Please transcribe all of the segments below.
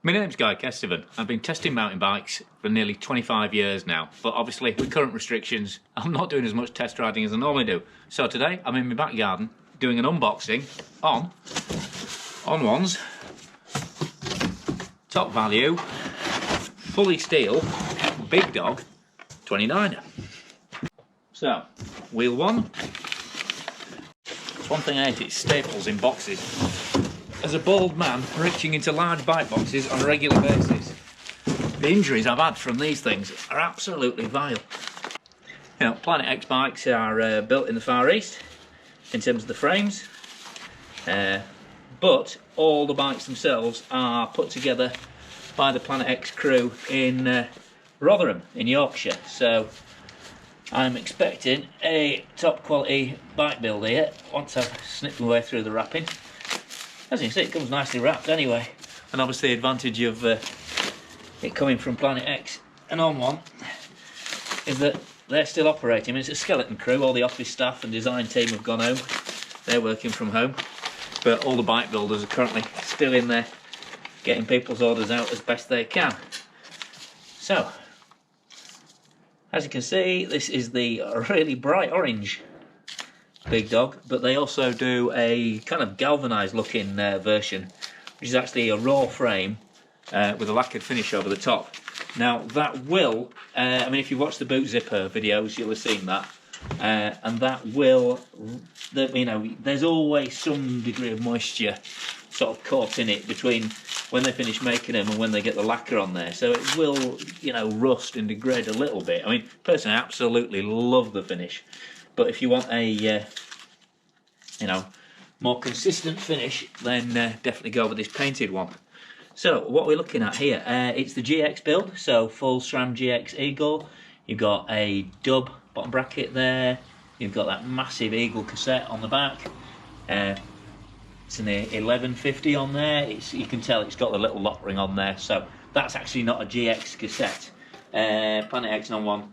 My name's GuyKesTV. I've been testing mountain bikes for nearly 25 years now, but obviously with current restrictions I'm not doing as much test riding as I normally do. So today I'm in my back garden doing an unboxing on one's top value, fully steel, big dog 29er. So, wheel one. It's one thing I hate, it's staples in boxes. As a bald man reaching into large bike boxes on a regular basis, the injuries I've had from these things are absolutely vile. You know, Planet X bikes are built in the Far East in terms of the frames, but all the bikes themselves are put together by the Planet X crew in Rotherham in Yorkshire. So I'm expecting a top quality bike build here once I've snipped my way through the wrapping. As you can see, it comes nicely wrapped anyway, and obviously the advantage of it coming from Planet X and on one is that they're still operating. I mean, it's a skeleton crew, all the office staff and design team have gone home, they're working from home, but all the bike builders are currently still in there getting people's orders out as best they can. So, as you can see, this is the really bright orange big dog, but they also do a kind of galvanised looking version, which is actually a raw frame with a lacquered finish over the top. Now that will, I mean, if you've watched the boot zipper videos, you'll have seen that, and that will, you know, there's always some degree of moisture sort of caught in it between when they finish making them and when they get the lacquer on there, so it will, you know, rust and degrade a little bit. I mean, personally, I absolutely love the finish. But if you want a, you know, more consistent finish, then definitely go with this painted one. So what we're looking at here, it's the GX build, so full SRAM GX Eagle. You've got a dub bottom bracket there. You've got that massive Eagle cassette on the back. It's an 1150 on there. You can tell it's got the little lock ring on there, so that's actually not a GX cassette. Planet X on one.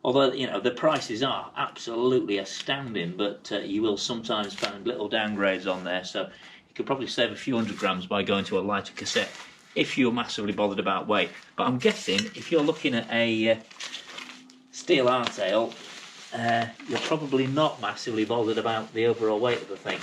Although, you know, the prices are absolutely astounding, but you will sometimes find little downgrades on there, so you could probably save a few $100 by going to a lighter cassette if you're massively bothered about weight. But I'm guessing if you're looking at a steel hardtail, you're probably not massively bothered about the overall weight of the thing,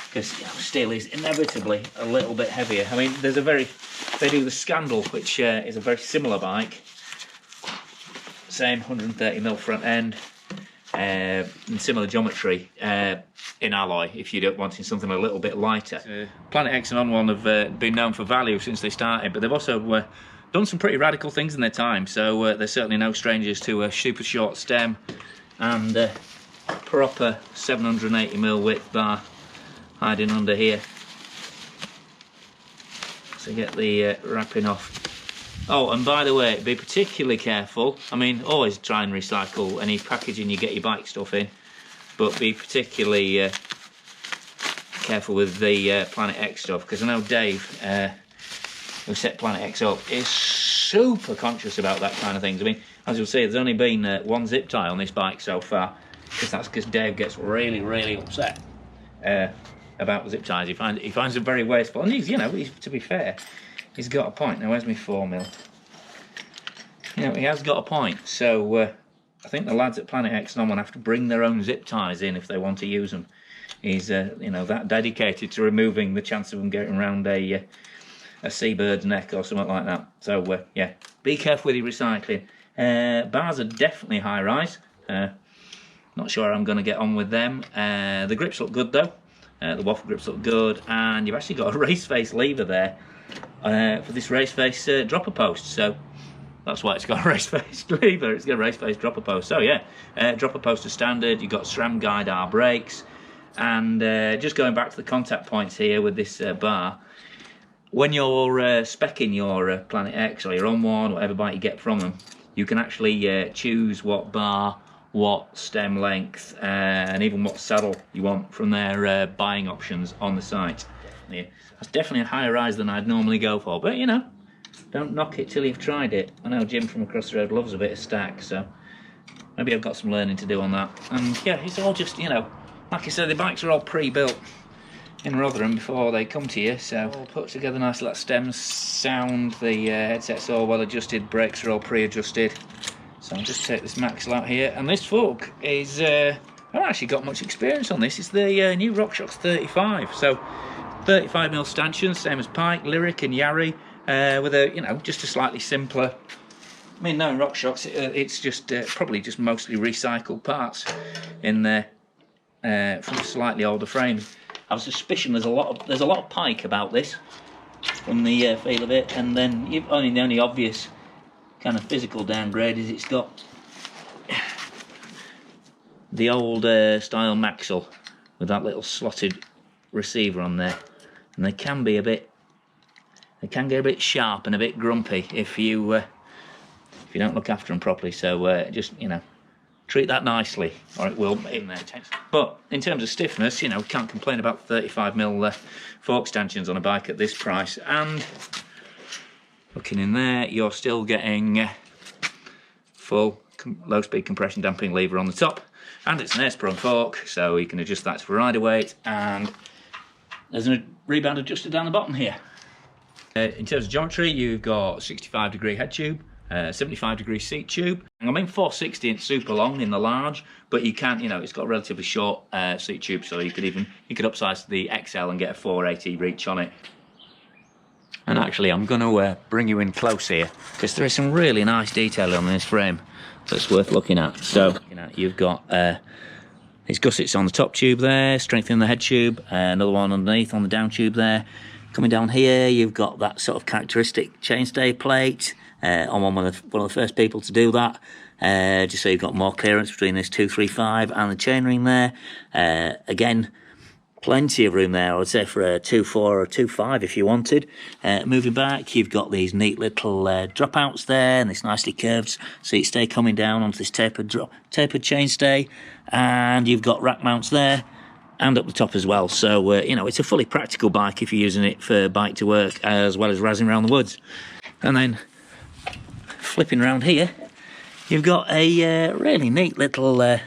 because, you know, steel is inevitably a little bit heavier. I mean, they do the Scandal, which is a very similar bike. Same 130mm front end, and similar geometry in alloy if you're wanting something a little bit lighter. Planet X and On One have been known for value since they started, but they've also done some pretty radical things in their time, so they're certainly no strangers to a super short stem and proper 780mm width bar hiding under here. So get the wrapping off. Oh, and by the way, be particularly careful. I mean, always try and recycle any packaging you get your bike stuff in, but be particularly careful with the Planet X stuff, because I know Dave, who set Planet X up, is super conscious about that kind of things. I mean, as you'll see, there's only been one zip tie on this bike so far, because Dave gets really, really upset about zip ties. He finds them very wasteful, and he's, you know, to be fair, he's got a point. Now, where's my 4mm? You know, he has got a point. So I think the lads at Planet X and On One have to bring their own zip ties in if they want to use them. He's, you know, that dedicated to removing the chance of them getting around a seabird's neck or something like that. So yeah, be careful with your recycling. Bars are definitely high rise. Not sure I'm going to get on with them. The grips look good though. The waffle grips look good, and you've actually got a race face lever there for this race face dropper post, so that's why it's got a race face lever. It's got a race face dropper post. So yeah, dropper post is standard. You've got SRAM guide R brakes, and just going back to the contact points here with this bar, when you're speccing your Planet X or your On One, whatever bike you get from them, you can actually choose what bar, what stem length, and even what saddle you want from their buying options on the site. Yeah, that's definitely a higher rise than I'd normally go for, but you know, don't knock it till you've tried it. I know Jim from across the road loves a bit of stack, so maybe I've got some learning to do on that. And yeah, it's all just, you know, like I said, the bikes are all pre-built. in Rotherham before they come to you, so all put together nice little stems, sound, the headset's all well adjusted, brakes are all pre-adjusted. So I'll just take this Maxwell out here, and this fork is, I've actually got much experience on this. It's the new RockShox 35, so 35mm stanchions, same as Pike, Lyric and Yarry, with a, you know, just a slightly simpler. I mean, knowing RockShox, it's just probably just mostly recycled parts in there from slightly older frames. I have a suspicion there's a lot of Pike about this from the feel of it, and then the only obvious kind of physical downgrade is it's got the old style Maxwell with that little slotted receiver on there, and they can get a bit sharp and a bit grumpy if you don't look after them properly. So just, you know, treat that nicely, or it will in there. But in terms of stiffness, you know, can't complain about 35mm fork stanchions on a bike at this price. And looking in there, you're still getting full low-speed compression damping lever on the top, and it's an air-sprung fork, so you can adjust that to rider weight, and there's a rebound adjuster down the bottom here. In terms of geometry, you've got 65-degree head tube, 75-degree seat tube. I mean 460 and super long in the large, but you can't, you know, it's got a relatively short seat tube, so you could upsize the XL and get a 480 reach on it. And actually, I'm going to bring you in close here, because there is some really nice detail on this frame that's worth looking at. So, you know, you've got these gussets on the top tube there, strengthening the head tube, another one underneath on the down tube there. Coming down here, you've got that sort of characteristic chainstay plate. I'm one of the first people to do that, just so you've got more clearance between this 235 and the chainring there. Again, plenty of room there, I would say, for a 2.4 or 2.5 if you wanted. Moving back, you've got these neat little dropouts there, and this nicely curved seat stay coming down onto this tapered chainstay, and you've got rack mounts there and up the top as well. So you know, it's a fully practical bike if you're using it for bike to work as well as razzing around the woods. And then flipping around here, you've got a really neat little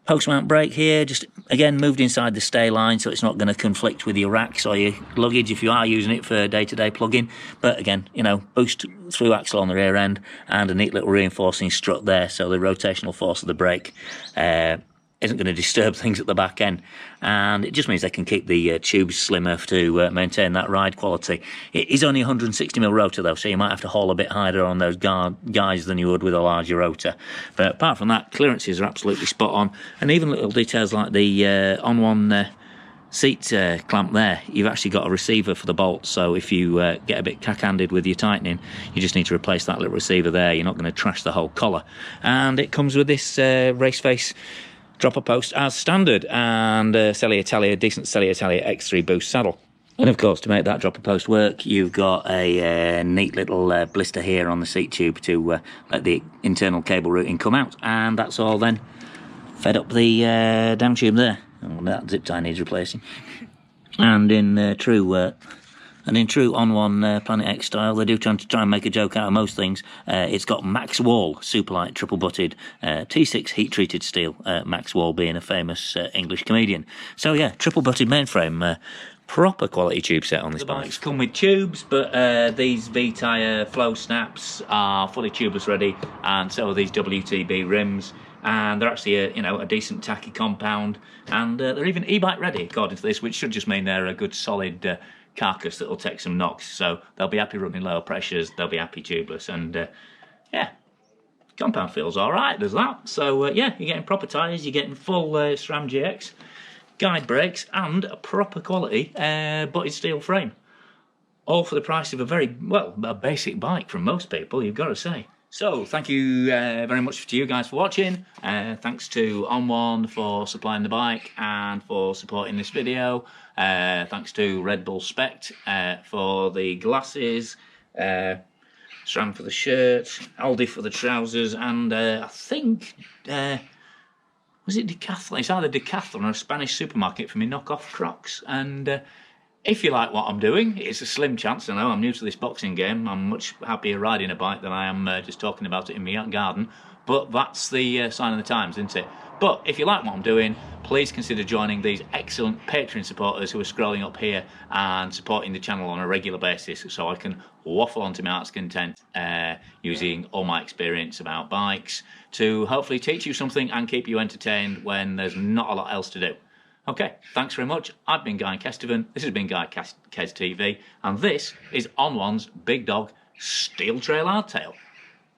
post mount brake here, just again moved inside the stay line, so it's not going to conflict with your racks or your luggage if you are using it for day-to-day plugging. But again, you know, boost through axle on the rear end, and a neat little reinforcing strut there, so the rotational force of the brake isn't going to disturb things at the back end, and it just means they can keep the tubes slimmer to maintain that ride quality. It is only 160mm rotor though, so you might have to haul a bit higher on those guys than you would with a larger rotor. But apart from that, clearances are absolutely spot on, and even little details like the on-one seat clamp there, you've actually got a receiver for the bolt, so if you get a bit cack-handed with your tightening, you just need to replace that little receiver there. You're not going to trash the whole collar. And it comes with this race face dropper post as standard, and decent Celia Italia X3 boost saddle. And of course, to make that dropper post work, you've got a neat little blister here on the seat tube to let the internal cable routing come out, and that's all then fed up the down tube there. Oh, that zip tie needs replacing. And in true on-one Planet X style, they do try and make a joke out of most things. It's got Max Wall Superlight triple butted T6 heat treated steel, Max Wall being a famous English comedian. So yeah, triple butted mainframe, proper quality tube set on this bike. The bikes come with tubes, but these V-tyre flow snaps are fully tubeless ready, and so are these WTB rims. And they're actually a decent tacky compound, and they're even e-bike ready according to this, which should just mean they're a good solid carcass that will take some knocks, so they'll be happy running lower pressures, they'll be happy tubeless, and yeah, compound feels alright, there's that. So yeah, you're getting proper tyres, you're getting full SRAM GX, guide brakes, and a proper quality butted steel frame, all for the price of a basic bike from most people, you've got to say. So thank you very much to you guys for watching. Thanks to On1 for supplying the bike and for supporting this video. Thanks to Red Bull Spect for the glasses, SRAM for the shirt, Aldi for the trousers, and I think was it Decathlon? It's either Decathlon or a Spanish supermarket for me knockoff Crocs. And if you like what I'm doing, it's a slim chance. I know I'm new to this boxing game. I'm much happier riding a bike than I am just talking about it in my garden. But that's the sign of the times, isn't it? But if you like what I'm doing, please consider joining these excellent Patreon supporters who are scrolling up here and supporting the channel on a regular basis, so I can waffle onto my arts content using all my experience about bikes to hopefully teach you something and keep you entertained when there's not a lot else to do. Okay, thanks very much. I've been GuyKesTV, this has been GuyKesTV, and this is On One's Big Dog Steel Trail Hardtail.